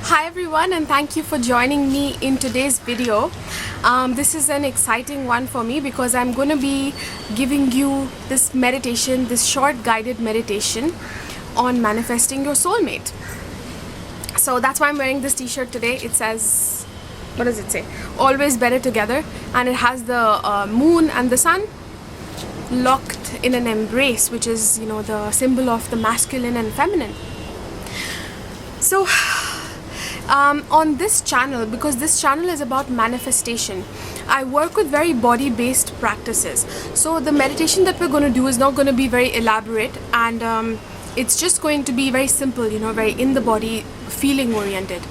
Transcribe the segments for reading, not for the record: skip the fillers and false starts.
Hi everyone, and thank you for joining me in today's video. This is an exciting one for me because I'm going to be giving you this meditation, this short guided meditation on manifesting your soulmate. So that's why I'm wearing this t-shirt today. It says, what does it say? Always better together, and it has the moon and the sun locked in an embrace, which is, the symbol of the masculine and feminine. So on this channel, because this channel is about manifestation, I work with very body-based practices. So the meditation that we're going to do is not going to be very elaborate, and it's just going to be very simple, very in the body, feeling oriented.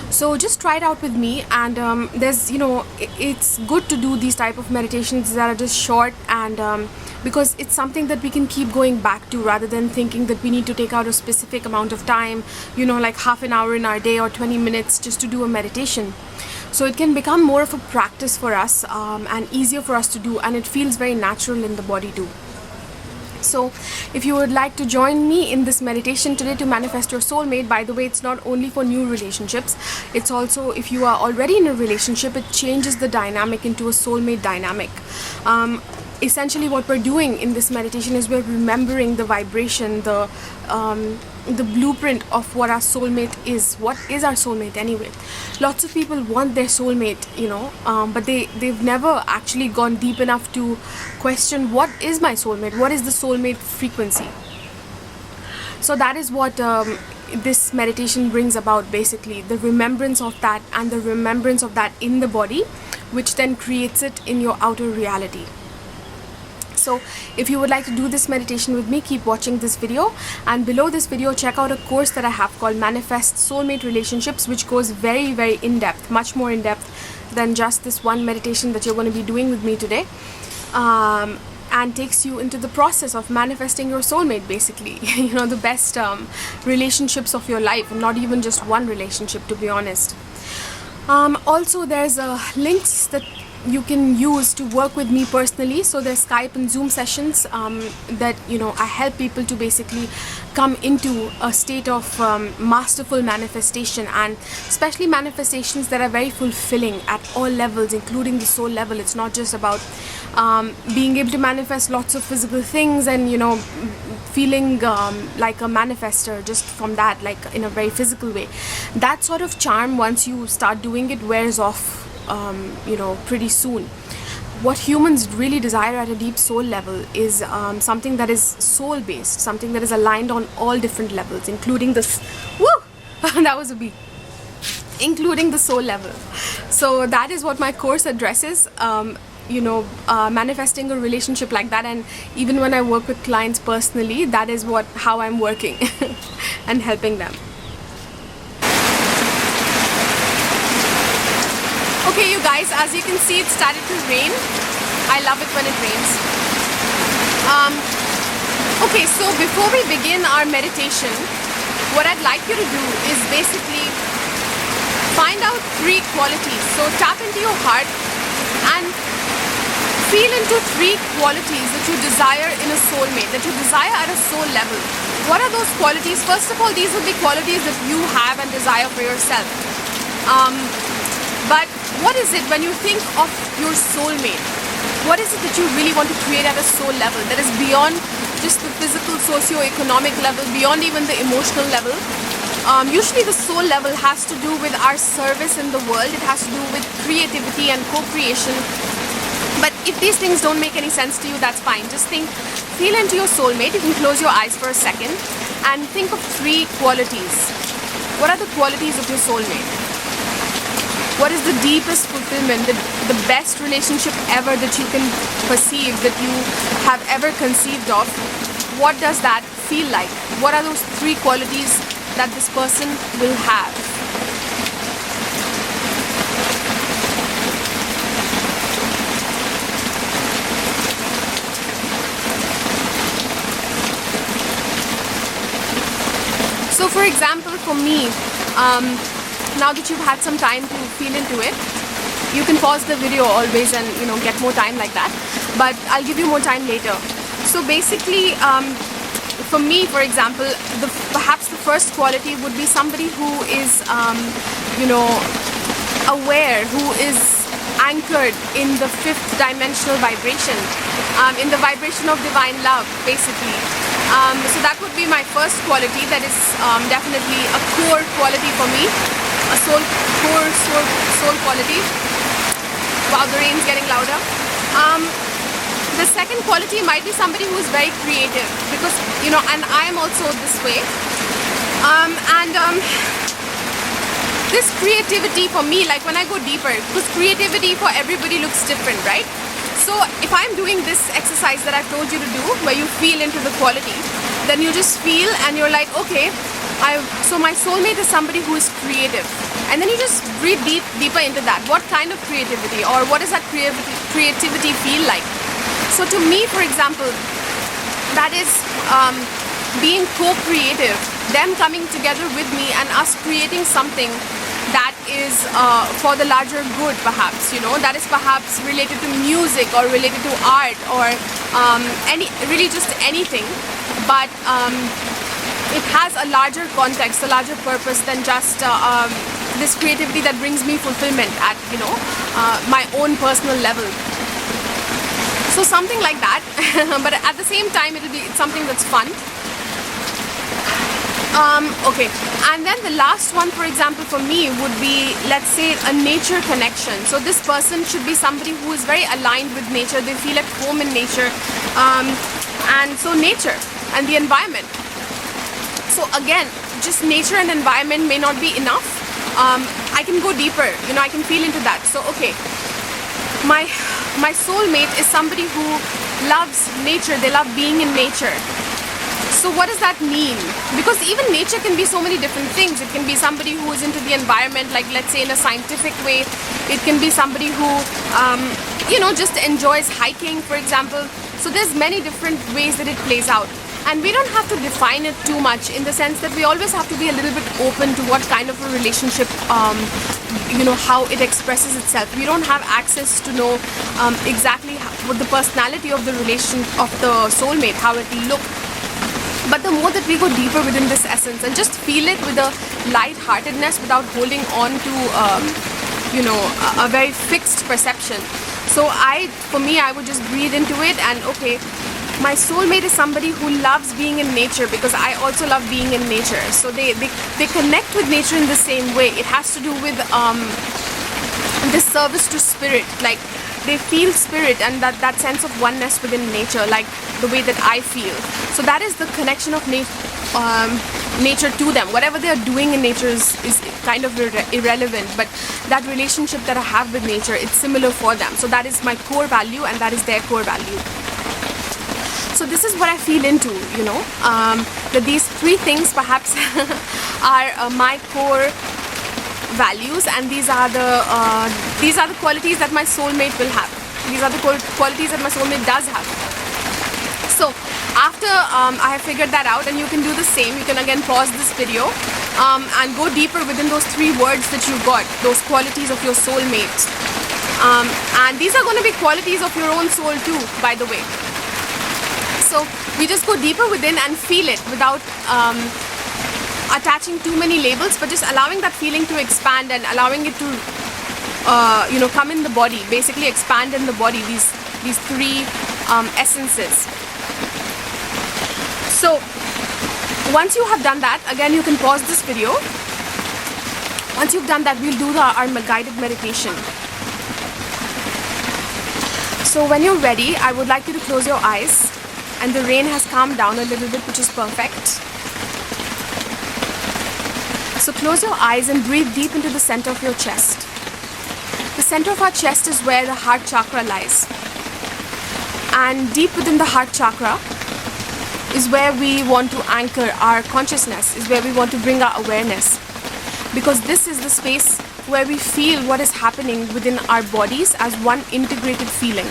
So just try it out with me, and it's good to do these type of meditations that are just short, and because it's something that we can keep going back to rather than thinking that we need to take out a specific amount of time, like half an hour in our day or 20 minutes just to do a meditation. So it can become more of a practice for us, and easier for us to do, and it feels very natural in the body too. So if you would like to join me in this meditation today to manifest your soulmate, by the way, it's not only for new relationships, it's also if you are already in a relationship, it changes the dynamic into a soulmate dynamic. Essentially what we're doing in this meditation is we're remembering the vibration, the blueprint of what our soulmate is. What is our soulmate anyway? Lots of people want their soulmate, but they've never actually gone deep enough to question, what is my soulmate? What is the soulmate frequency? So that is what this meditation brings about, basically, the remembrance of that, and the remembrance of that in the body, which then creates it in your outer reality. So if you would like to do this meditation with me, keep watching this video, and below this video check out a course that I have called Manifest Soulmate Relationships, which goes very, very in depth, much more in depth than just this one meditation that you're going to be doing with me today, and takes you into the process of manifesting your soulmate, basically, the best relationships of your life, and not even just one relationship, to be honest. Also, there's links that you can use to work with me personally. So there's Skype and Zoom sessions that I help people to basically come into a state of masterful manifestation, and especially manifestations that are very fulfilling at all levels, including the soul level. It's not just about being able to manifest lots of physical things and feeling like a manifester just from that, like in a very physical way. That sort of charm, once you start doing it, wears off pretty soon. What humans really desire at a deep soul level is something that is soul based, something that is aligned on all different levels, including this that was a beat, including the soul level. So that is what my course addresses, manifesting a relationship like that. And even when I work with clients personally, that is how I'm working and helping them. Okay, you guys, as you can see, it started to rain. I love it when it rains. Okay, so before we begin our meditation, what I'd like you to do is basically find out 3 qualities. So tap into your heart and feel into 3 qualities that you desire in a soulmate, that you desire at a soul level. What are those qualities? First of all, these will be qualities that you have and desire for yourself. But what is it when you think of your soulmate? What is it that you really want to create at a soul level that is beyond just the physical, socio-economic level, beyond even the emotional level? Usually the soul level has to do with our service in the world. It has to do with creativity and co-creation. But if these things don't make any sense to you, that's fine. Just feel into your soulmate. You can close your eyes for a second and think of 3 qualities. What are the qualities of your soulmate? What is the deepest fulfillment, the best relationship ever that you can perceive, that you have ever conceived of? What does that feel like? What are those 3 qualities that this person will have? So for example, for me, now that you've had some time to feel into it, you can pause the video always and get more time like that, but I'll give you more time later. So basically, for me, for example, perhaps the first quality would be somebody who is, aware, who is anchored in the fifth dimensional vibration, in the vibration of divine love, basically. So that would be my first quality. That is definitely a core quality for me, a soul quality. Wow, the rain's getting louder. The second quality might be somebody who is very creative, because and I am also this way. This creativity for me, like when I go deeper, because creativity for everybody looks different, right? So if I'm doing this exercise that I've told you to do, where you feel into the quality, then you just feel and you're like, okay, so my soulmate is somebody who is creative. And then you just breathe deeper into that. What kind of creativity, or what does that creativity feel like? So to me, for example, that is being co-creative, them coming together with me and us creating something that is for the larger good, perhaps, that is perhaps related to music or related to art or really just anything, but it has a larger context, a larger purpose than just this creativity that brings me fulfillment at my own personal level. So something like that, but at the same time it's something that's fun. Okay, and then the last one, for example, for me would be, let's say, a nature connection. So this person should be somebody who is very aligned with nature. They feel at home in nature, and so nature and the environment. So again, just nature and environment may not be enough. I can go deeper, I can feel into that. So okay, my soulmate is somebody who loves nature. They love being in nature. So what does that mean? Because even nature can be so many different things. It can be somebody who is into the environment, like let's say in a scientific way. It can be somebody who, just enjoys hiking, for example. So there's many different ways that it plays out. And we don't have to define it too much, in the sense that we always have to be a little bit open to what kind of a relationship, how it expresses itself. We don't have access to know exactly what the personality of the of the soulmate, how it will look. But the more that we go deeper within this essence and just feel it with a light-heartedness without holding on to, a very fixed perception. So for me, I would just breathe into it and, okay, my soulmate is somebody who loves being in nature, because I also love being in nature. So they connect with nature in the same way. It has to do with this service to spirit, like they feel spirit and that sense of oneness within nature, like the way that I feel. So that is the connection of nature to them. Whatever they are doing in nature is kind of irrelevant, but that relationship that I have with nature, it's similar for them. So that is my core value and that is their core value. So this is what I feel into, that these three things perhaps are my core values, and these are the qualities that my soulmate will have. These are the qualities that my soulmate does have. So after I have figured that out, and you can do the same, you can again pause this video and go deeper within those three words that you got, those qualities of your soulmate. And these are going to be qualities of your own soul too, by the way. So we just go deeper within and feel it without attaching too many labels, but just allowing that feeling to expand and allowing it to come in the body, basically expand in the body, these three essences. So once you have done that, again you can pause this video. Once you've done that, we'll do our guided meditation. So when you're ready, I would like you to close your eyes. And the rain has calmed down a little bit, which is perfect. So close your eyes and breathe deep into the center of your chest. The center of our chest is where the heart chakra lies. And deep within the heart chakra is where we want to anchor our consciousness, is where we want to bring our awareness. Because this is the space where we feel what is happening within our bodies as one integrated feeling.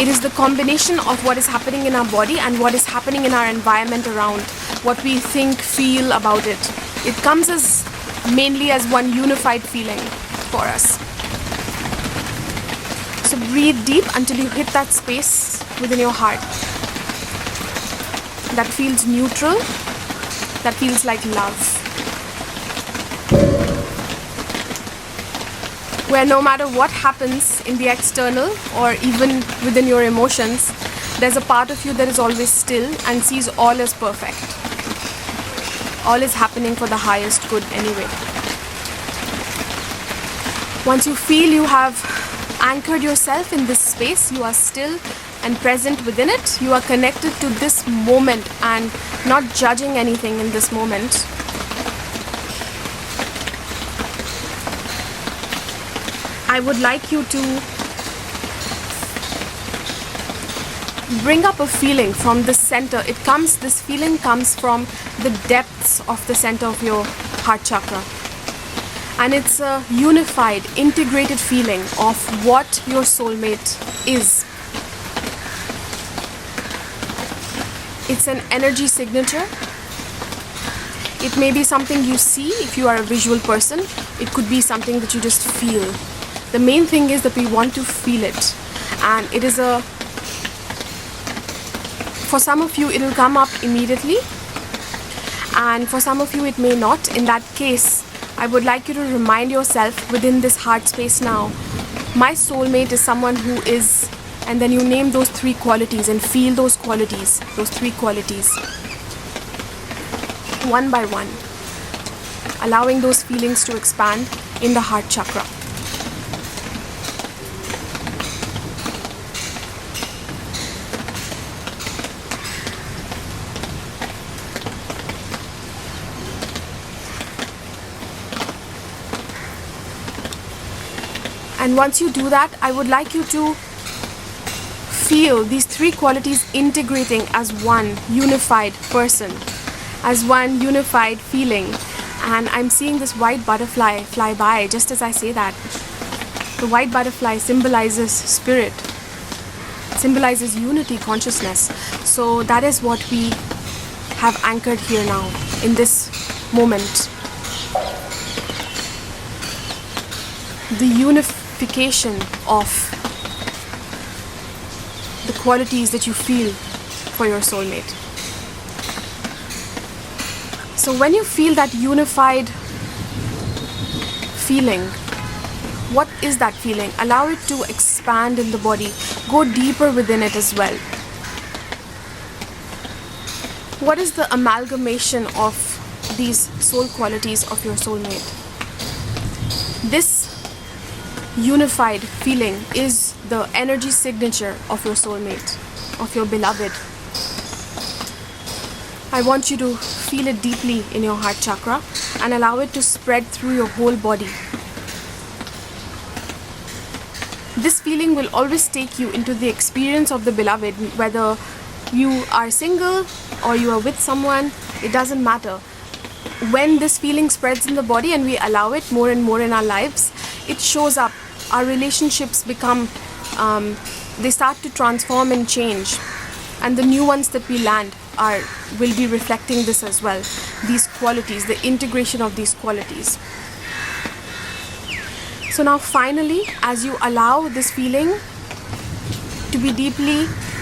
It is the combination of what is happening in our body and what is happening in our environment around, what we think, feel about it. It comes as mainly as one unified feeling for us. So breathe deep until you hit that space within your heart. that feels neutral, that feels like love. Where no matter what happens in the external or even within your emotions, there's a part of you that is always still and sees all as perfect. All is happening for the highest good anyway. Once you feel you have anchored yourself in this space, you are still and present within it, you are connected to this moment and not judging anything in this moment. I would like you to bring up a feeling from the center. This feeling comes from the depths of the center of your heart chakra. And it's a unified, integrated feeling of what your soulmate is. It's an energy signature. It may be something you see if you are a visual person. It could be something that you just feel. The main thing is that we want to feel it. And it is for some of you, it will come up immediately. And for some of you, it may not. In that case, I would like you to remind yourself within this heart space now, my soulmate is someone who is, and then you name those 3 qualities and feel those qualities, those 3 qualities, one by one, allowing those feelings to expand in the heart chakra. And once you do that, I would like you to feel these 3 qualities integrating as one unified person, as one unified feeling. And I'm seeing this white butterfly fly by just as I say that. The white butterfly symbolizes spirit, symbolizes unity, consciousness. So that is what we have anchored here now in this moment. The unification of the qualities that you feel for your soulmate. So when you feel that unified feeling, what is that feeling? Allow it to expand in the body. Go deeper within it as well. What is the amalgamation of these soul qualities of your soulmate? This unified feeling is the energy signature of your soulmate, of your beloved. I want you to feel it deeply in your heart chakra and allow it to spread through your whole body. This feeling will always take you into the experience of the beloved, whether you are single or you are with someone, it doesn't matter. When this feeling spreads in the body and we allow it more and more in our lives, it shows up. Our relationships become, they start to transform and change. And the new ones that we land will be reflecting this as well. These qualities, the integration of these qualities. So now finally, as you allow this feeling to be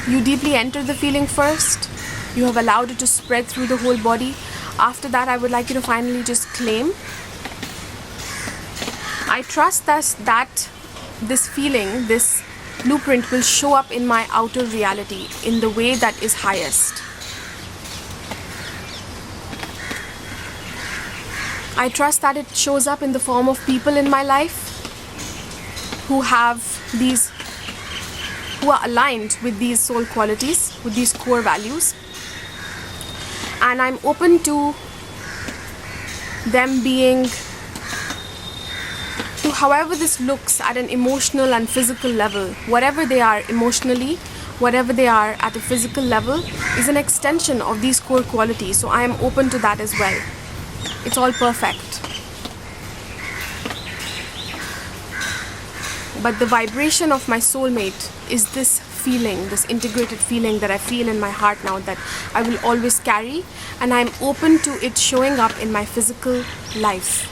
you deeply enter the feeling first. You have allowed it to spread through the whole body. After that, I would like you to finally just claim. I trust that this feeling, this blueprint will show up in my outer reality in the way that is highest. I trust that it shows up in the form of people in my life who are aligned with these soul qualities, with these core values. And I'm open to them being, to however this looks at an emotional and physical level. Whatever they are emotionally, whatever they are at a physical level is an extension of these core qualities. So I am open to that as well. It's all perfect. But the vibration of my soulmate is this feeling, this integrated feeling that I feel in my heart now, that I will always carry, and I'm open to it showing up in my physical life.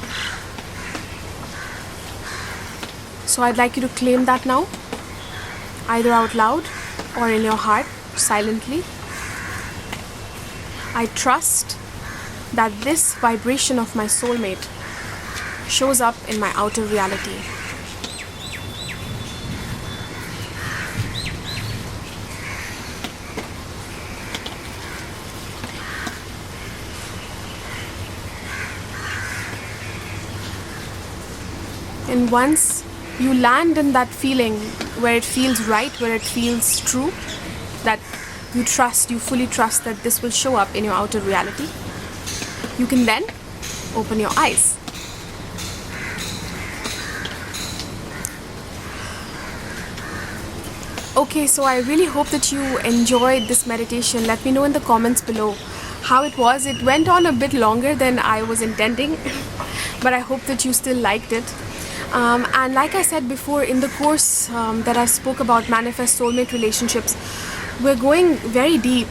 So I'd like you to claim that now, either out loud or in your heart, silently. I trust that this vibration of my soulmate shows up in my outer reality. And once you land in that feeling where it feels right, where it feels true, that you trust, you fully trust that this will show up in your outer reality, you can then open your eyes. Okay, so I really hope that you enjoyed this meditation. Let me know in the comments below how it was. It went on a bit longer than I was intending, but I hope that you still liked it. And like I said before, in the course that I spoke about manifest soulmate relationships, we're going very deep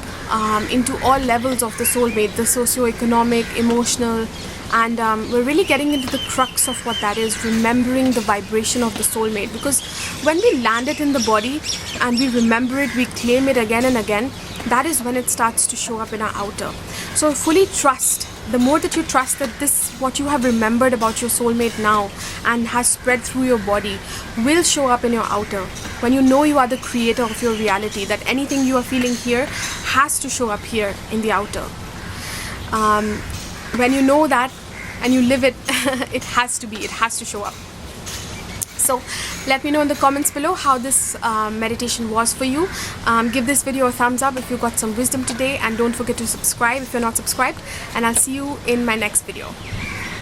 into all levels of the soulmate, the socio-economic, emotional, and we're really getting into the crux of what that is, remembering the vibration of the soulmate. Because when we land it in the body and we remember it, we claim it again and again, that is when it starts to show up in our outer. So fully trust. The more that you trust that this, what you have remembered about your soulmate now and has spread through your body, will show up in your outer. When you know you are the creator of your reality, that anything you are feeling here has to show up here in the outer. When you know that and you live it, it has to show up. So let me know in the comments below how this meditation was for you. Give this video a thumbs up if you got some wisdom today, and don't forget to subscribe if you're not subscribed, and I'll see you in my next video.